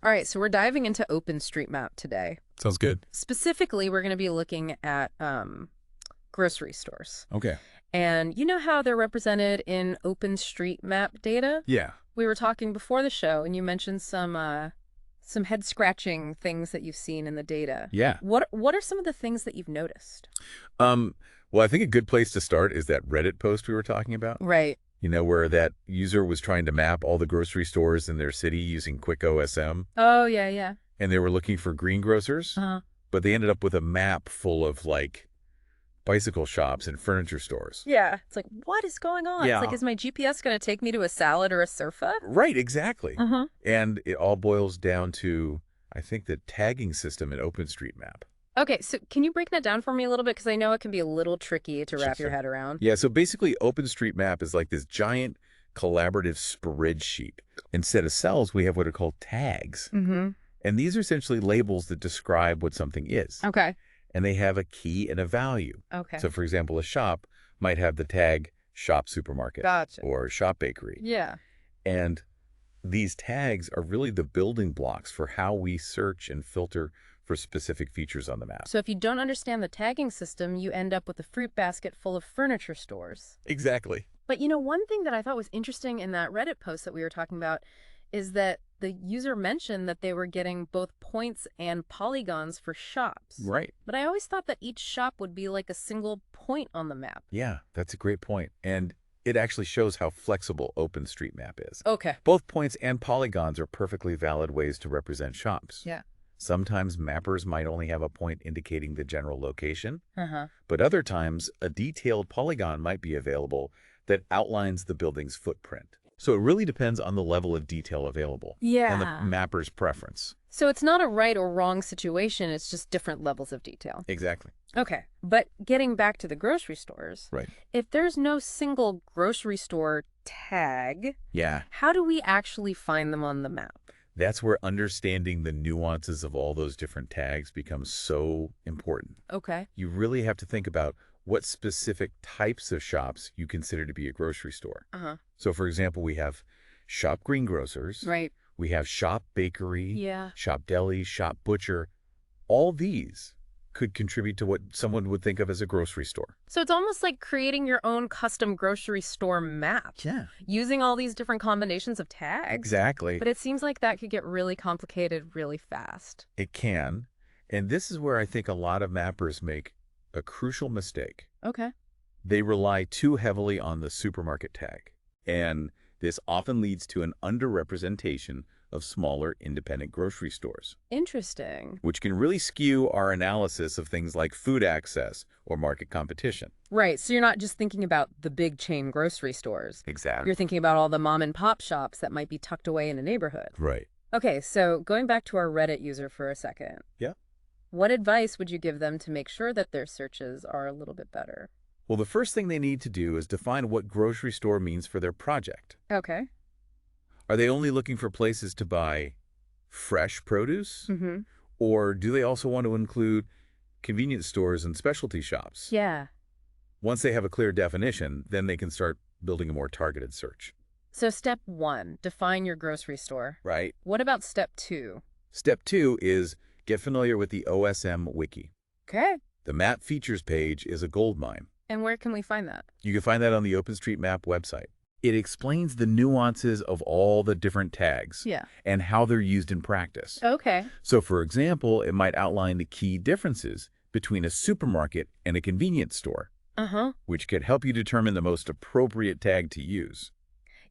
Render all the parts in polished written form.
All right, so we're diving into OpenStreetMap today. Sounds good. Specifically, we're going to be looking at grocery stores. Okay. And you know how they're represented in OpenStreetMap data? Yeah. We were talking before the show, and you mentioned some head-scratching things that you've seen in the data. Yeah. What are some of the things that you've noticed? Well, I think a good place to start is that Reddit post we were talking about. Right. You know, where that user was trying to map all the grocery stores in their city using quick OSM, Oh, yeah, yeah. and they were looking for greengrocers, Uh-huh. but they ended up with a map full of like bicycle shops and furniture stores. Yeah. It's like, what is going on? Yeah. It's like, is my GPS going to take me to a salad or a surfa? Right, exactly. Uh-huh. And it all boils down to, I think, the tagging system in OpenStreetMap. Okay, so can you break that down for me a little bit? Because I know it can be a little tricky to wrap your Sure. head around. Yeah, so basically OpenStreetMap is like this giant collaborative spreadsheet. Instead of cells, we have what are called tags. Mm-hmm. And these are essentially labels that describe what something is. Okay. And they have a key and a value. Okay. So for example, a shop might have the tag shop supermarket Gotcha. or shop bakery. Yeah. And these tags are really the building blocks for how we search and filter for specific features on the map. So if you don't understand the tagging system, you end up with a fruit basket full of furniture stores. Exactly. But you know, one thing that I thought was interesting in that Reddit post that we were talking about is that the user mentioned that they were getting both points and polygons for shops. Right. But I always thought that each shop would be like a single point on the map. Yeah, that's a great point. And it actually shows how flexible OpenStreetMap is. Okay. Both points and polygons are perfectly valid ways to represent shops. Yeah. Sometimes mappers might only have a point indicating the general location, Uh-huh. but other times a detailed polygon might be available that outlines the building's footprint. So it really depends on the level of detail available and the Yeah. mapper's preference. So it's not a right or wrong situation, it's just different levels of detail. Exactly. Okay, but getting back to the grocery stores, Right. if there's no single grocery store tag, Yeah. how do we actually find them on the map? That's where understanding the nuances of all those different tags becomes so important. Okay. You really have to think about what specific types of shops you consider to be a grocery store. Uh-huh. So, for example, we have shop greengrocers. Right. We have shop bakery, Yeah. shop deli, shop butcher. All these could contribute to what someone would think of as a grocery store. So it's almost like creating your own custom grocery store map, Yeah. using all these different combinations of tags. Exactly. But it seems like that could get really complicated really fast. It can. And this is where I think a lot of mappers make a crucial mistake. Okay. They rely too heavily on the supermarket tag. And this often leads to an underrepresentation of smaller independent grocery stores, Interesting. which can really skew our analysis of things like food access or market competition. Right, so you're not just thinking about the big chain grocery stores. Exactly. You're thinking about all the mom and pop shops that might be tucked away in a neighborhood. Right. Okay, so going back to our Reddit user for a second. Yeah. What advice would you give them to make sure that their searches are a little bit better? Well, the first thing they need to do is define what grocery store means for their project. Okay. Are they only looking for places to buy fresh produce? Mm-hmm. Or do they also want to include convenience stores and specialty shops? Yeah. Once they have a clear definition, then they can start building a more targeted search. So step 1, define your grocery store. Right. What about step 2? Step 2 is get familiar with the OSM wiki. Okay. The map features page is a goldmine. And where can we find that? You can find that on the OpenStreetMap website. It explains the nuances of all the different tags Yeah. and how they're used in practice. Okay. So, for example, it might outline the key differences between a supermarket and a convenience store, Uh-huh. which could help you determine the most appropriate tag to use.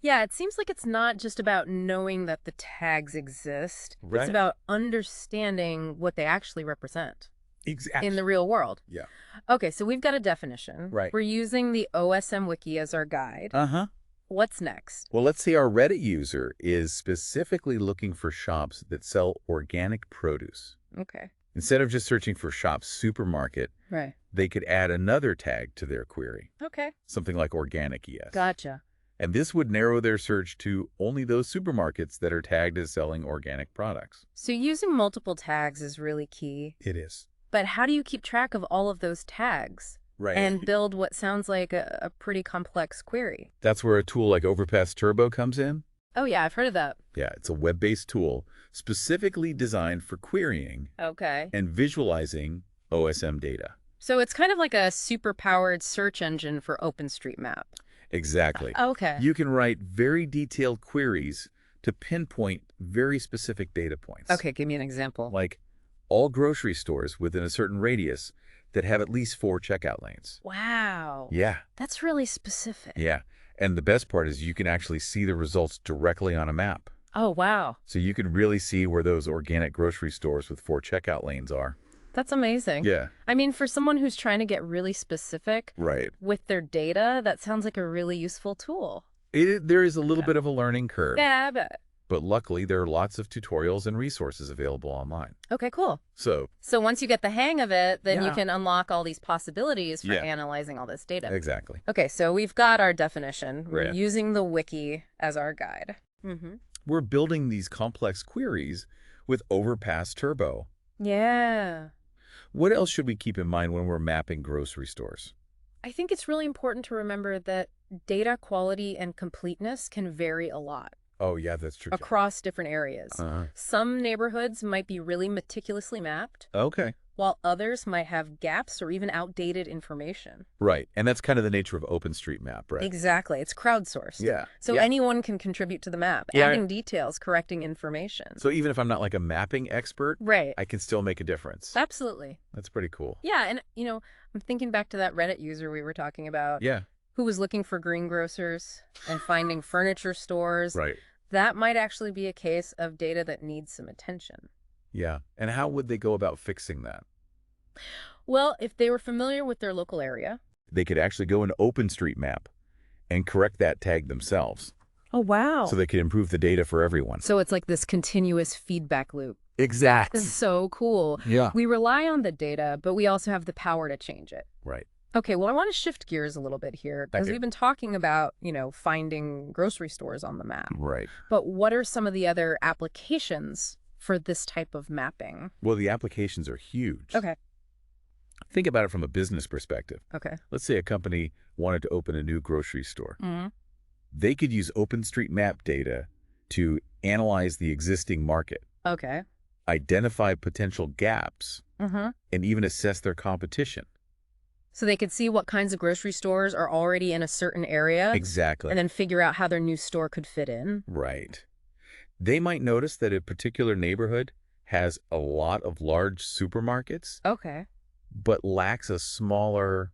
Yeah, it seems like it's not just about knowing that the tags exist. Right. It's about understanding what they actually represent Exactly. in the real world. Yeah. Okay, so we've got a definition. Right. We're using the OSM wiki as our guide. Uh-huh. What's next? Well, let's say our Reddit user is specifically looking for shops that sell organic produce. Okay. Instead of just searching for shop supermarket, Right. they could add another tag to their query, Okay. something like organic ES. Gotcha. And this would narrow their search to only those supermarkets that are tagged as selling organic products. So using multiple tags is really key. It is. But how do you keep track of all of those tags Right. and build what sounds like a pretty complex query? That's where a tool like Overpass Turbo comes in. Oh, yeah, I've heard of that. Yeah, it's a web-based tool specifically designed for querying Okay. and visualizing OSM data. So it's kind of like a super-powered search engine for OpenStreetMap. Exactly. Okay. You can write very detailed queries to pinpoint very specific data points. Okay, give me an example. Like all grocery stores within a certain radius that have at least 4 checkout lanes. Wow. Yeah, That's really specific. yeah. And the best part is you can actually see the results directly on a map. Oh, wow. So you can really see where those organic grocery stores with 4 checkout lanes are. That's amazing. Yeah. I mean, for someone who's trying to get really specific Right. with their data, that sounds like a really useful tool. There is a little bit of a learning curve, Yeah, I bet. but luckily there are lots of tutorials and resources available online. Okay, cool. So, So once you get the hang of it, then you Yeah. can unlock all these possibilities for Yeah. analyzing all this data. exactly. Okay, so we've got our definition. We're Right. using the wiki as our guide. Mm-hmm. We're building these complex queries with Overpass Turbo. Yeah. What else should we keep in mind when we're mapping grocery stores? I think it's really important to remember that data quality and completeness can vary a lot Oh, yeah, that's true. across different areas. Uh-huh. Some neighborhoods might be really meticulously mapped, Okay. while others might have gaps or even outdated information. Right. And that's kind of the nature of OpenStreetMap, right? Exactly. It's crowdsourced. Yeah. So Yeah. anyone can contribute to the map, Yeah. adding details, correcting information. So even if I'm not like a mapping expert, Right. I can still make a difference. Absolutely. That's pretty cool. Yeah, and I'm thinking back to that Reddit user we were talking about Yeah. who was looking for greengrocers and finding furniture stores. Right. That might actually be a case of data that needs some attention. Yeah. And how would they go about fixing that? Well, if they were familiar with their local area. They could actually go into OpenStreetMap and correct that tag themselves Oh, wow. so they could improve the data for everyone. So it's like this continuous feedback loop. Exactly. This is so cool. Yeah. We rely on the data, but we also have the power to change it. Right. Okay, well, I want to shift gears a little bit here because Okay. we've been talking about, finding grocery stores on the map. Right. But what are some of the other applications for this type of mapping? Well, the applications are huge. Okay. Think about it from a business perspective. Okay. Let's say a company wanted to open a new grocery store. Mm-hmm. They could use OpenStreetMap data to analyze the existing market, Okay. identify potential gaps, Mm-hmm. and even assess their competition. So they could see what kinds of grocery stores are already in a certain area Exactly. and then figure out how their new store could fit in. Right. They might notice that a particular neighborhood has a lot of large supermarkets, Okay. but lacks a smaller,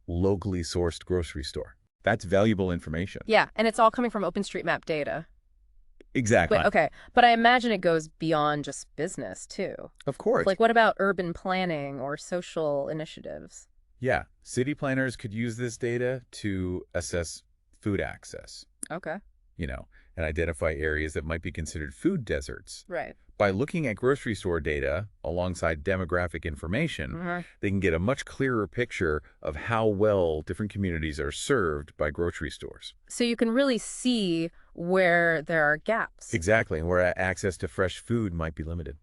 locally sourced grocery store. That's valuable information. Yeah, and it's all coming from OpenStreetMap data. Exactly. But okay, but I imagine it goes beyond just business too. Of course. Like what about urban planning or social initiatives? Yeah. City planners could use this data to assess food access, Okay. and identify areas that might be considered food deserts. Right. By looking at grocery store data alongside demographic information, Mm-hmm. they can get a much clearer picture of how well different communities are served by grocery stores. So you can really see where there are gaps. Exactly, and where access to fresh food might be limited.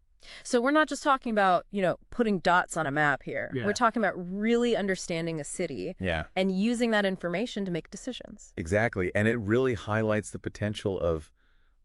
So we're not just talking about, putting dots on a map here. Yeah. We're talking about really understanding a city Yeah. and using that information to make decisions. Exactly, and it really highlights the potential of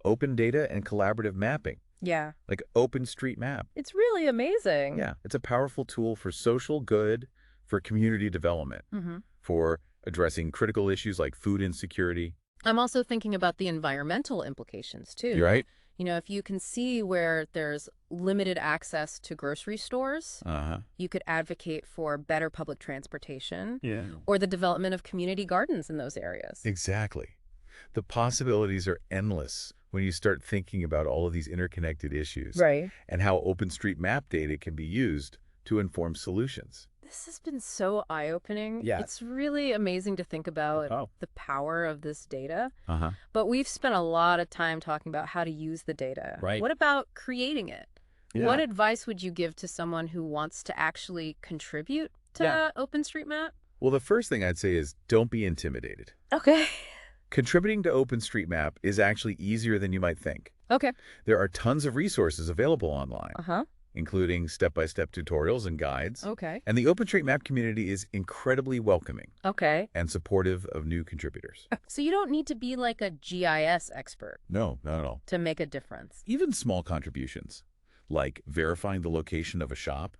open data and collaborative mapping, Yeah. like OpenStreetMap. It's really amazing. Yeah, it's a powerful tool for social good, for community development, Mm-hmm. for addressing critical issues like food insecurity. I'm also thinking about the environmental implications too. You right? If you can see where there's limited access to grocery stores, Uh-huh. you could advocate for better public transportation Yeah. or the development of community gardens in those areas. Exactly. The possibilities are endless when you start thinking about all of these interconnected issues Right. and how OpenStreetMap data can be used to inform solutions. This has been so eye-opening. Yeah. It's really amazing to think about Oh. the power of this data. Uh-huh. But we've spent a lot of time talking about how to use the data. Right. What about creating it? Yeah. What advice would you give to someone who wants to actually contribute to Yeah. OpenStreetMap? Well, the first thing I'd say is don't be intimidated. Okay. Contributing to OpenStreetMap is actually easier than you might think. Okay. There are tons of resources available online, Uh-huh. including step-by-step tutorials and guides. Okay. And the OpenStreetMap community is incredibly welcoming Okay. and supportive of new contributors. So you don't need to be like a GIS expert No, not at all. to make a difference. Even small contributions, like verifying the location of a shop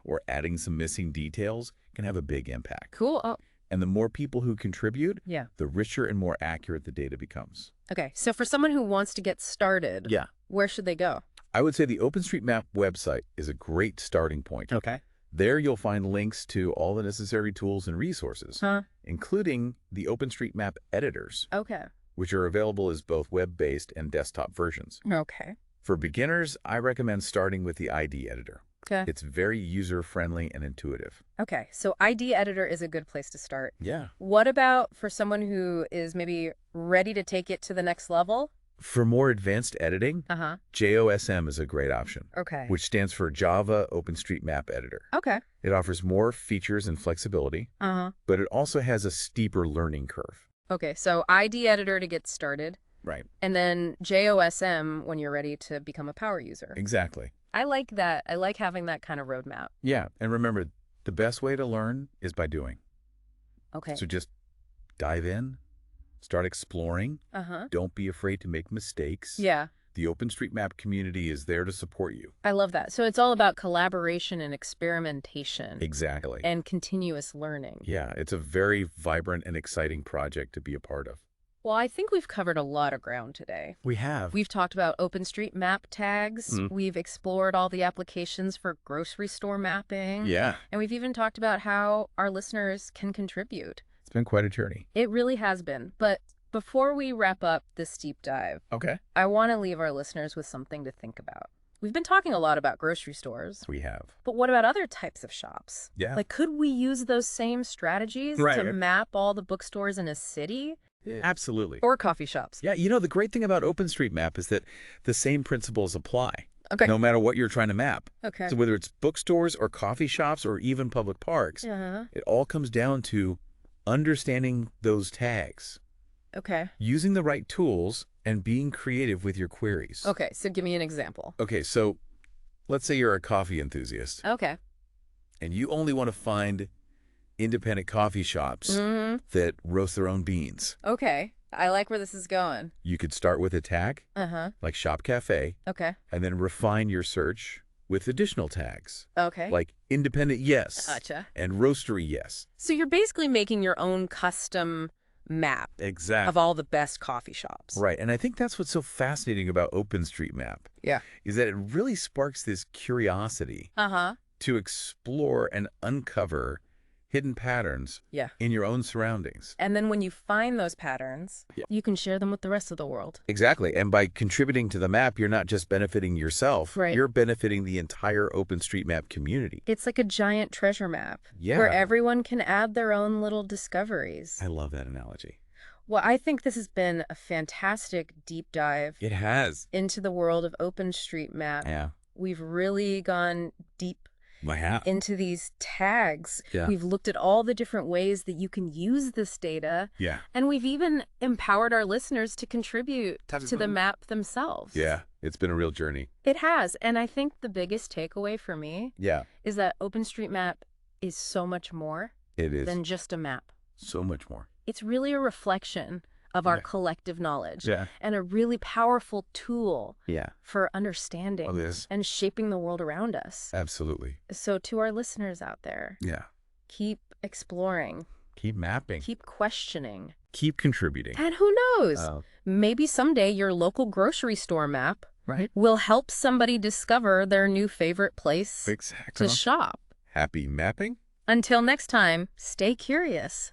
or adding some missing details, can have a big impact. Cool. Oh, And the more people who contribute, yeah. the richer and more accurate the data becomes. Okay. So for someone who wants to get started, Yeah. where should they go? I would say the OpenStreetMap website is a great starting point. Okay. There you'll find links to all the necessary tools and resources, Huh? including the OpenStreetMap editors, Okay. which are available as both web-based and desktop versions. Okay. For beginners, I recommend starting with the ID editor. Okay. It's very user-friendly and intuitive. Okay. So ID editor is a good place to start. Yeah. What about for someone who is maybe ready to take it to the next level? For more advanced editing, Uh-huh. JOSM is a great option, Okay. which stands for Java OpenStreetMap Editor. Okay. It offers more features and flexibility, Uh-huh. but it also has a steeper learning curve. Okay. So ID editor to get started, Right. and then JOSM when you're ready to become a power user. Exactly. I like that. I like having that kind of roadmap. Yeah, and remember, the best way to learn is by doing. Okay. So just dive in, start exploring. Uh-huh. Don't be afraid to make mistakes. Yeah. The OpenStreetMap community is there to support you. I love that. So it's all about collaboration and experimentation Exactly. and continuous learning. Yeah, it's a very vibrant and exciting project to be a part of. Well, I think we've covered a lot of ground today. We have. We've talked about OpenStreetMap tags. We've explored all the applications for grocery store mapping. Yeah, And we've even talked about how our listeners can contribute. it's been quite a journey. It really has been. But before we wrap up this deep dive, Okay. I want to leave our listeners with something to think about. We've been talking a lot about grocery stores, We have. but what about other types of shops? Yeah. Like, could we use those same strategies Right. to map all the bookstores in a city? Absolutely. Or coffee shops? Yeah, the great thing about OpenStreetMap is that the same principles apply, Okay. no matter what you're trying to map. Okay. So whether it's bookstores or coffee shops or even public parks, Uh-huh. it all comes down to understanding those tags, Okay. using the right tools, and being creative with your queries. Okay, so give me an example. Okay, so let's say you're a coffee enthusiast Okay. and you only want to find independent coffee shops that roast their own beans. Okay. I like where this is going. You could start with a tag Uh-huh. like Shop Cafe Okay. and then refine your search with additional tags Okay. like independent yes Gotcha. and roastery yes. So you're basically making your own custom map Exactly. of all the best coffee shops. Right, and I think that's what's so fascinating about OpenStreetMap Yeah. is that it really sparks this curiosity Uh-huh. to explore and uncover hidden patterns Yeah. in your own surroundings. And then when you find those patterns, Yeah. you can share them with the rest of the world. Exactly, and by contributing to the map, you're not just benefiting yourself, Right. you're benefiting the entire OpenStreetMap community. It's like a giant treasure map Yeah. where everyone can add their own little discoveries. I love that analogy. Well, I think this has been a fantastic deep dive It has. into the world of OpenStreetMap. Yeah. We've really gone deep I have. into these tags. Yeah. We've looked at all the different ways that you can use this data. Yeah. And we've even empowered our listeners to contribute to the map themselves. Yeah. It's been a real journey. It has. And I think the biggest takeaway for me Yeah. is that OpenStreetMap is so much more It is. than just a map. So much more. It's really a reflection of our Yeah. collective knowledge Yeah. and a really powerful tool Yeah. for understanding It is. and shaping the world around us. Absolutely. So to our listeners out there, Yeah. keep exploring, Keep mapping. keep questioning, Keep contributing. and who knows, Uh, maybe someday your local grocery store map Right. will help somebody discover their new favorite place Exactly. to shop. Happy mapping. Until next time, stay curious.